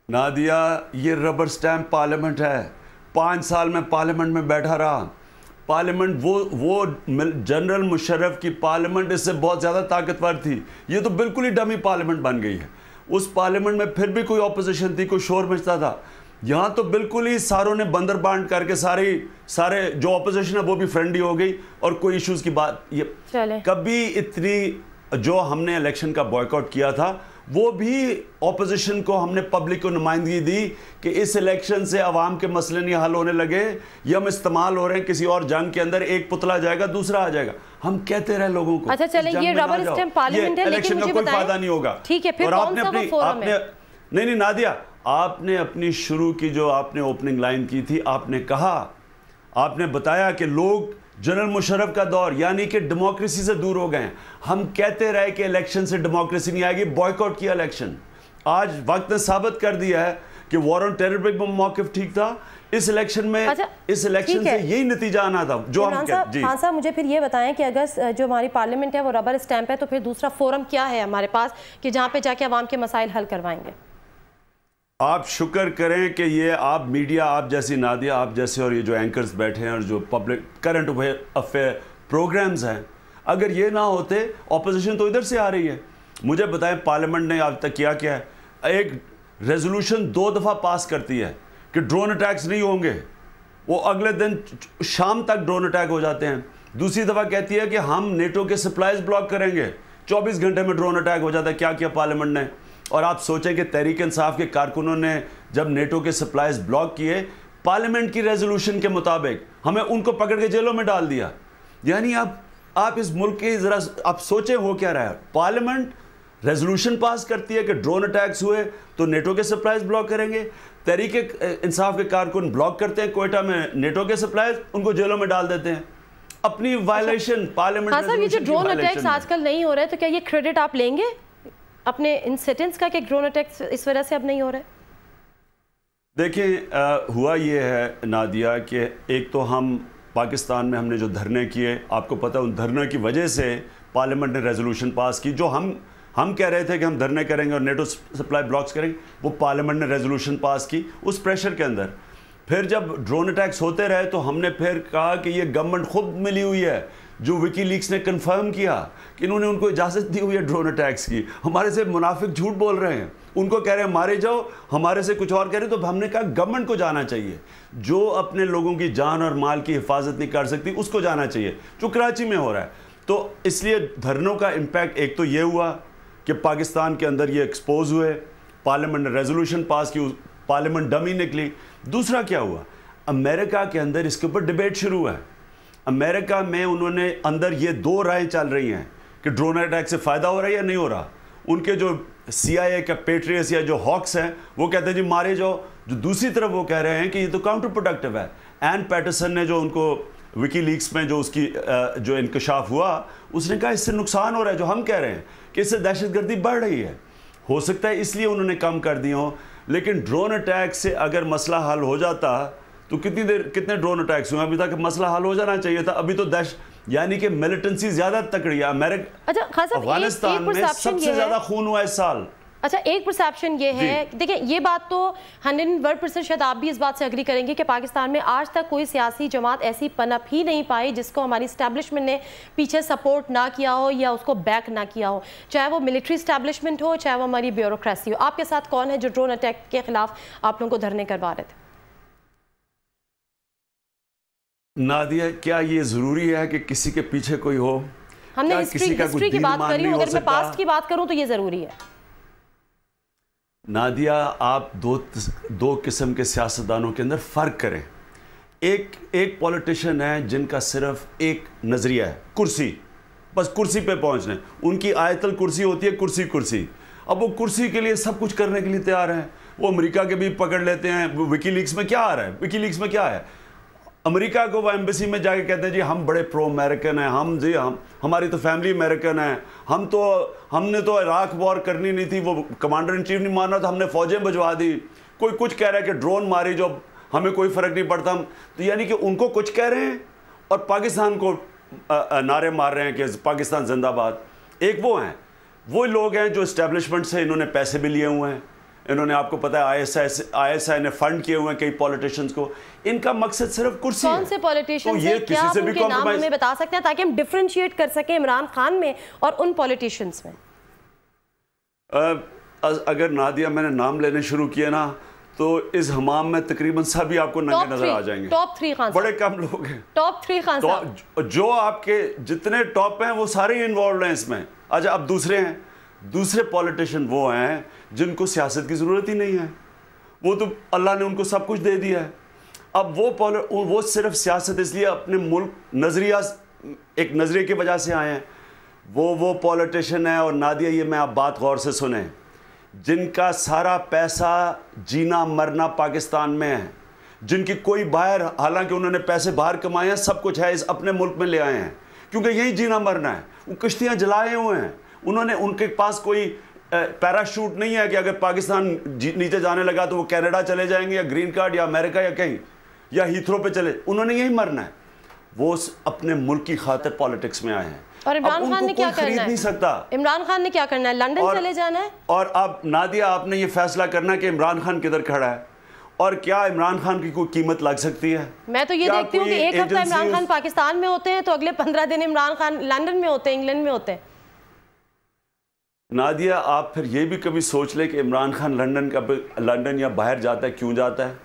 नादिया, ये rubber stamp parliament है। 5 साल में पार्लियामेंट में बैठा रहा। पार्लियामेंट वो जनरल मुशर्रफ की पार्लियामेंट इससे बहुत ज़्यादा ताकतवर थी। ये तो बिल्कुल ही डमी पार्लियामेंट बन गई है। उस पार्लियामेंट में फिर भी कोई ऑपोजिशन थी, कोई शोर मचता था। यहाँ तो बिल्कुल ही सारों ने बंदर बांट करके सारे जो ऑपोजिशन है वो भी फ्रेंडली हो गई और कोई इश्यूज़ की बात ये कभी इतनी जो हमने इलेक्शन का बॉयकॉट किया था वो भी ऑपोजिशन को हमने पब्लिक को नुमाइंदगी दी कि इस इलेक्शन से अवाम के मसले नहीं हल होने लगे, ये हम इस्तेमाल हो रहे हैं किसी और जंग के अंदर। एक पुतला जाएगा दूसरा आ जाएगा। हम कहते रहे लोगों को अच्छा चले ये रबर स्टैम्प पार्लियामेंट है, लेकिन मुझे कोई फायदा नहीं होगा। ठीक है, फिर और कौन सा वो फोरम है? नहीं नादिया, आपने अपनी शुरू की जो आपने ओपनिंग लाइन की थी, आपने कहा, आपने बताया कि लोग जनरल मुशर्रफ का दौर यानी कि डेमोक्रेसी से दूर हो गए। हम कहते रहे कि इलेक्शन से डेमोक्रेसी नहीं आएगी, बॉयकॉट किया इलेक्शन। आज वक्त ने साबित कर दिया है कि वॉर ऑन टेरर पे मौक़िफ़ ठीक था। इस इलेक्शन में इस इलेक्शन से यही नतीजा आना था जो हम कहते। हाँ साहब, मुझे फिर ये बताएं कि अगर जो हमारी पार्लियामेंट है वो रबर स्टैम्प है, तो फिर दूसरा फोरम क्या है हमारे पास कि जहाँ पे जाके अवाम के मसाइल हल करवाएंगे? आप शुक्र करें कि ये आप मीडिया, आप जैसी नादिया, आप जैसे और ये जो एंकर्स बैठे हैं और जो पब्लिक करंट अफेयर प्रोग्राम्स हैं, अगर ये ना होते, ऑपोजिशन तो इधर से आ रही है। मुझे बताएं पार्लियामेंट ने आज तक किया क्या है? एक रेजोल्यूशन 2 दफ़ा पास करती है कि ड्रोन अटैक्स नहीं होंगे, वो अगले दिन शाम तक ड्रोन अटैक हो जाते हैं। दूसरी दफ़ा कहती है कि हम नेटो के सप्लाईज ब्लॉक करेंगे, 24 घंटे में ड्रोन अटैक हो जाता है। क्या किया पार्लियामेंट ने? और आप सोचें कि तहरीक इंसाफ के कारकुनों ने जब नेटो के सप्लाईज ब्लॉक किए, पार्लियामेंट की रेजोल्यूशन के मुताबिक हमें उनको पकड़ के जेलों में डाल दिया। यानी आप इस मुल्क के ज़रा आप सोचें हो क्या रहा है। पार्लियामेंट रेजोल्यूशन पास करती है कि ड्रोन अटैक्स हुए तो नेटो के सप्लाईज ब्लॉक करेंगे। तहरीक इंसाफ के कारकुन ब्लॉक करते हैं कोयटा में नेटो के सप्लाईज, उनको जेलों में डाल देते हैं। अपनी वायलेशन पार्लियामेंट। हाँ सर, ये जो ड्रोन अटैक्स आजकल नहीं हो रहे, तो क्या ये क्रेडिट आप लेंगे अपने इन सेटिंग्स का कि ड्रोन अटैक्स इस वजह से अब नहीं हो रहे? देखिए, हुआ ये है नादिया कि एक तो हम पाकिस्तान में हमने जो धरने किए, आपको पता है उन धरने की वजह से पार्लियामेंट ने रेजोल्यूशन पास की। जो हम कह रहे थे कि हम धरने करेंगे और नेटो सप्लाई ब्लॉक्स करेंगे, वो पार्लियामेंट ने रेजोल्यूशन पास की उस प्रेशर के अंदर। फिर जब ड्रोन अटैक्स होते रहे तो हमने फिर कहा कि ये गवर्नमेंट खुद मिली हुई है, जो विकीलीक्स ने कंफर्म किया कि इन्होंने उनको इजाज़त दी हुई है ड्रोन अटैक्स की। हमारे से मुनाफिक झूठ बोल रहे हैं, उनको कह रहे हैं मारे जाओ, हमारे से कुछ और कह रहे हैं। तो हमने कहा गवर्नमेंट को जाना चाहिए, जो अपने लोगों की जान और माल की हिफाजत नहीं कर सकती उसको जाना चाहिए, जो कराची में हो रहा है। तो इसलिए धरनों का इम्पैक्ट एक तो ये हुआ कि पाकिस्तान के अंदर ये एक्सपोज हुए, पार्लियामेंट ने रेजोल्यूशन पास की, पार्लियामेंट डमी निकली। दूसरा क्या हुआ, अमेरिका के अंदर इसके ऊपर डिबेट शुरू हुआ है। अमेरिका में उन्होंने अंदर ये 2 राय चल रही हैं कि ड्रोन अटैक से फ़ायदा हो रहा है या नहीं हो रहा। उनके जो CIA का पेट्रियट्स या जो हॉक्स हैं वो कहते हैं जी मारे जाओ, जो दूसरी तरफ वो कह रहे हैं कि ये तो काउंटर प्रोडक्टिव है। एन पैटरसन ने जो उनको विकीलीक्स में जो उसकी जो इंकशाफ हुआ, उसने कहा इससे नुकसान हो रहा है, जो हम कह रहे हैं कि इससे दहशतगर्दी बढ़ रही है। हो सकता है इसलिए उन्होंने कम कर दिए हों, लेकिन ड्रोन अटैक से अगर मसला हल हो जाता तो कितने ड्रोन अटैक्स हुए अभी तक? मसला हल हो जाना चाहिए था। अभी तो यानी कि मिलिटेंसी ज्यादा तकड़ी है। अफगानिस्तान में सबसे ज्यादा खून हुआ इस साल। अच्छा, एक परसेप्शन ये है, देखिए ये बात तो 101% शायद आप भी इस बात से एग्री करेंगे कि पाकिस्तान में आज तक कोई सियासी जमात ऐसी पनप ही नहीं पाई जिसको हमारी इस्टेब्लिशमेंट ने पीछे सपोर्ट ना किया हो या उसको बैक ना किया हो, चाहे वो मिलिट्री इस्टेब्लिशमेंट हो, चाहे वो हमारी ब्यूरोक्रेसी हो। आपके साथ कौन है जो ड्रोन अटैक के खिलाफ आप लोगों को धरने करवा रहे थे? नादिया, क्या ये ज़रूरी है कि किसी के पीछे कोई हो? हमने हिस्ट्री की बात करी, अगर मैं पास्ट की बात करूं तो ये ज़रूरी है। नादिया, आप दो किस्म के सियासतदानों के अंदर फ़र्क करें। एक पॉलिटिशियन है जिनका सिर्फ एक नज़रिया है, कुर्सी, बस कुर्सी पे पहुंचना है। उनकी आयतल कुर्सी होती है, कुर्सी कुर्सी। अब वो कुर्सी के लिए सब कुछ करने के लिए तैयार हैं। वो अमेरिका के भी पकड़ लेते हैं। विकीलीक्स में क्या आ रहा है? विकीलीक्स में क्या है? अमेरिका को वो एम्बेसी में जाके कहते हैं जी हम बड़े प्रो अमेरिकन हैं, हम हमारी तो फैमिली अमेरिकन है, हमने तो इराक वॉर करनी नहीं थी, वो कमांडर इन चीफ नहीं मानना था, हमने फौजें भिजवा दी। कोई कुछ कह रहा है कि ड्रोन मारी, जो हमें कोई फ़र्क नहीं पड़ता। तो यानी कि उनको कुछ कह रहे हैं और पाकिस्तान को नारे मार रहे हैं कि पाकिस्तान जिंदाबाद। एक वो हैं, वो लोग हैं जो इस्टेब्लिशमेंट से इन्होंने पैसे भी लिए हुए हैं, इन्होंने, आपको पता है, ISI ने फंड किए हुए हैं कई पॉलिटिशियंस को। इनका मकसद सिर्फ कुर्सी है। कौन से पॉलिटिशियंस तो ये किसी से भी नाम हमें बता सकते हैं ताकि हम डिफरेंशिएट कर सकें इमरान खान में और उन पॉलिटिशियंस में? अगर नादिया मैंने नाम लेने शुरू किए ना तो इस हमाम में तकरीबन सभी आपको नंगे नजर आ जाएंगे। टॉप 3 खान, बड़े कम लोग हैं टॉप 3 खान साहब। जो आपके जितने टॉप हैं वो सारे ही इन्वॉल्व हैं इसमें। अच्छा, अब दूसरे हैं, दूसरे पॉलिटिशियन वो हैं जिनको सियासत की ज़रूरत ही नहीं है, वो तो अल्लाह ने उनको सब कुछ दे दिया है। अब वो सिर्फ सियासत इसलिए अपने मुल्क नज़रिया, एक नज़रिए की वजह से आए हैं। वो पॉलिटिशियन है, और नादिया ये मैं आप बात गौर से सुने, जिनका सारा पैसा जीना मरना पाकिस्तान में है, जिनकी कोई बाहर, हालांकि उन्होंने पैसे बाहर कमाए हैं, सब कुछ है, इस अपने मुल्क में ले आए हैं क्योंकि यही जीना मरना है। वो कश्तियाँ जलाए हुए हैं, उनके पास कोई पैराशूट नहीं है कि अगर पाकिस्तान नीचे जाने लगा तो वो कनाडा चले जाएंगे या ग्रीन कार्ड या अमेरिका या कहीं या हीथ्रो पे चले। उन्होंने यही मरना है। वो अपने मुल्क की खातिर पॉलिटिक्स में आए हैं। और इमरान खान ने क्या करना है? नहीं सकता। इमरान खान ने क्या करना है? लंदन चले जाना है। और अब नादिया आपने ये फैसला करना है कि इमरान खान किधर खड़ा है और क्या इमरान खान की कोई कीमत लग सकती है। मैं तो ये देखती हूँ कि एक हफ्ता इमरान खान पाकिस्तान में होते हैं तो अगले 15 दिन इमरान खान लंदन में होते हैं, इंग्लैंड में होते हैं। नादिया, आप फिर ये भी कभी सोच ले कि इमरान खान लंदन या बाहर जाता है, क्यों जाता है?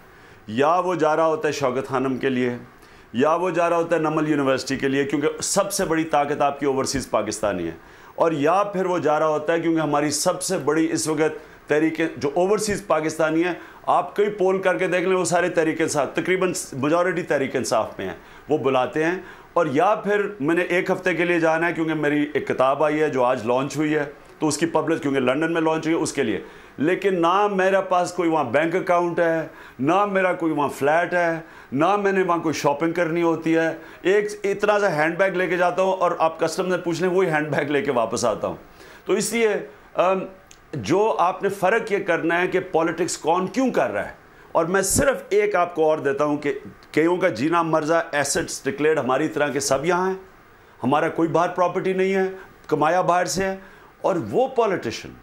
या वो जा रहा होता है शौकत खानम के लिए, या वो जा रहा होता है नमल यूनिवर्सिटी के लिए क्योंकि सबसे बड़ी ताकत आपकी ओवरसीज़ पाकिस्तानी है, और या फिर वो जा रहा होता है क्योंकि हमारी सबसे बड़ी इस वक्त तहरीके जो ओवरसीज़ पाकिस्तानी है, आप कई पोल करके देख लें, वो सारे तहरीक इंसाफ, तकरीबन मेजॉरिटी तहरीक इंसाफ में हैं, वो बुलाते हैं। और या फिर मैंने एक हफ्ते के लिए जाना है क्योंकि मेरी एक किताब आई है जो आज लॉन्च हुई है, तो उसकी पब्लिश क्योंकि लंदन में लॉन्च हुई है उसके लिए। लेकिन ना मेरे पास कोई वहाँ बैंक अकाउंट है, ना मेरा कोई वहाँ फ्लैट है, ना मैंने वहाँ कोई शॉपिंग करनी होती है। एक इतना सा हैंड बैग लेके जाता हूँ और आप कस्टम से पूछ लें, वही हैंड बैग लेके वापस आता हूँ। तो इसलिए जो आपने फ़र्क ये करना है कि पॉलिटिक्स कौन क्यों कर रहा है। और मैं सिर्फ एक आपको और देता हूँ कि कईयों का जीना मर्जा, एसेट्स डिक्लेयर्ड हमारी तरह के सब यहाँ हैं, हमारा कोई बाहर प्रॉपर्टी नहीं है, कमाया बाहर से है। और वो पॉलिटिशियन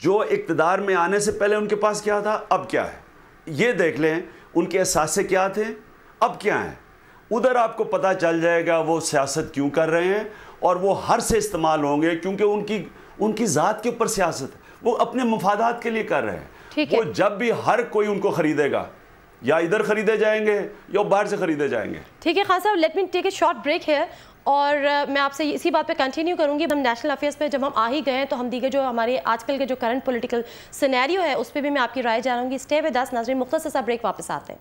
जो इक़्तिदार में आने से पहले उनके पास क्या था, अब क्या है, ये देख लें। उनके एहसास क्या थे, अब क्या हैं, उधर आपको पता चल जाएगा वो सियासत क्यों कर रहे हैं। और वो हर से इस्तेमाल होंगे क्योंकि उनकी ज़ात के ऊपर सियासत है, वो अपने मफादात के लिए कर रहे हैं। वो जब भी हर कोई उनको ख़रीदेगा, या इधर ख़रीदे जाएंगे या बाहर से ख़रीदे जाएंगे। ठीक है खान साहब, let me take a short break है और मैं आपसे इसी बात पे कंटिन्यू करूंगी। हम नेशनल अफेयर्स पे जब हम आ ही गए हैं तो हम दीगर जो हमारे आजकल के जो करंट पॉलिटिकल सिनेरियो है उस पर भी मैं आपकी राय जानूंगी। स्टे विद अस नाज़रीन, मुख्तसर सा ब्रेक, वापस आते हैं।